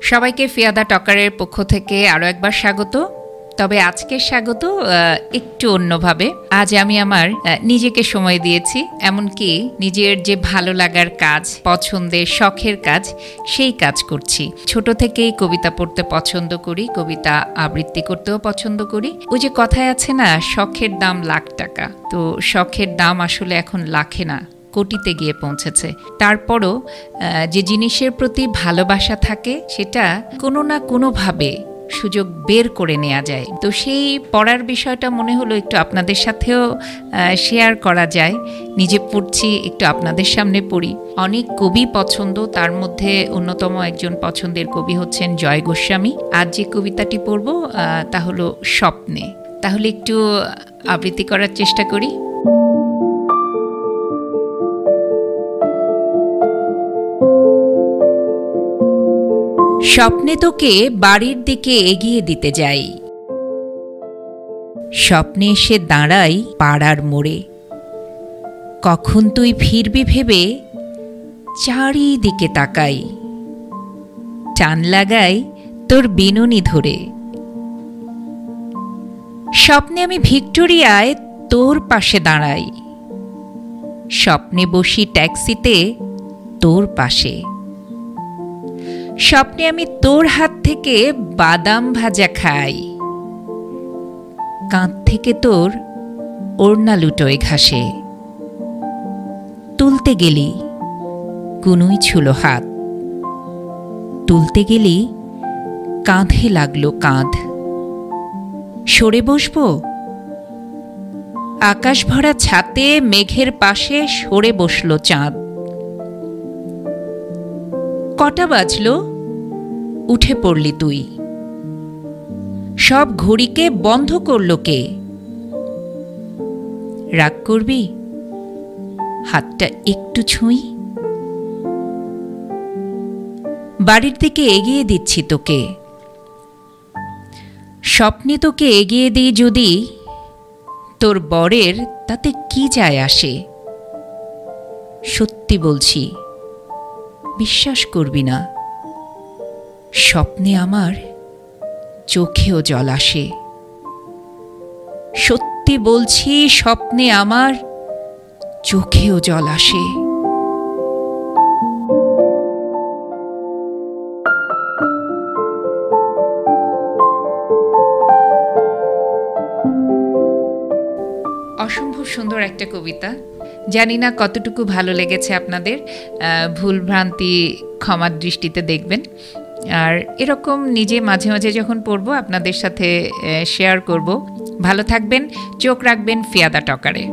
সবাইকে ফিয়াদা টকারের পক্ষ থেকে আরও একবার স্বাগত। তবে আজকের স্বাগত একটু অন্যভাবে। আজ আমি আমার নিজেকে সময় দিয়েছি, এমনকি নিজের যে ভালো লাগার কাজ, পছন্দের শখের কাজ, সেই কাজ করছি। ছোট থেকেই কবিতা পড়তে পছন্দ করি, কবিতা আবৃত্তি করতেও পছন্দ করি। ওই যে কথায় আছে না, শখের দাম লাখ টাকা। তো শখের দাম আসলে এখন লাখে না, কোটিতে গিয়ে পৌঁছেছে। তারপরও যে জিনিসের প্রতি ভালোবাসা থাকে সেটা কোনো না কোনোভাবে সুযোগ বের করে নেওয়া যায়। তো সেই পড়ার বিষয়টা মনে হলো একটু আপনাদের সাথেও শেয়ার করা যায়। নিজে পড়ছি, একটু আপনাদের সামনে পড়ি। অনেক কবি পছন্দ, তার মধ্যে অন্যতম একজন পছন্দের কবি হচ্ছেন জয় গোস্বামী। আজ যে কবিতাটি পড়ব তা হলো স্বপ্নে। তাহলে একটু আবৃত্তি করার চেষ্টা করি। স্বপ্নে তোকে বাড়ির দিকে এগিয়ে দিতে যাই, স্বপ্নে এসে দাঁড়াই পাড়ার মোড়ে। কখন তুই ফিরবি ভেবে চারিদিকে তাকাই, টান লাগাই তোর বিনুনি ধরে। স্বপ্নে আমি ভিক্টোরিয়ায় তোর পাশে দাঁড়াই, স্বপ্নে বসি ট্যাক্সিতে তোর পাশে। স্বপ্নে আমি তোর হাত থেকে বাদাম ভাজা খাই, কাঁধ থেকে তোর ওড়না লুটোয় ঘাসে। তুলতে গেলি কুনুই ছিল হাত, তুলতে গেলি কাঁধে লাগলো কাঁধ। সরে বসবো আকাশ ভরা ছাতে, মেঘের পাশে সরে বসলো চাঁদ। কটা বাজলো উঠে পড়লি তুই, সব ঘড়িকে বন্ধ করলো কে? রাগ করবি হাতটা একটু ছুঁই, বাড়ির দিকে এগিয়ে দিচ্ছি তোকে। স্বপ্নে তোকে এগিয়ে দিই যদি, তোর বরের তাতে কি যায় আসে? সত্যি বলছি, বিশ্বাস করবি না, স্বপ্নে আমার চোখেও জল আসে। সত্যি বলছি, স্বপ্নে আমার চোখেও জল আসে। অসম্ভব সুন্দর একটা কবিতা। জানি না কতটুকু ভালো লেগেছে আপনাদের, ভুল ভ্রান্তি ক্ষমার দৃষ্টিতে দেখবেন। আর এরকম নিজে মাঝে মাঝে যখন পড়ব আপনাদের সাথে শেয়ার করব। ভালো থাকবেন, চোখ রাখবেন ফিয়াদা টকারে।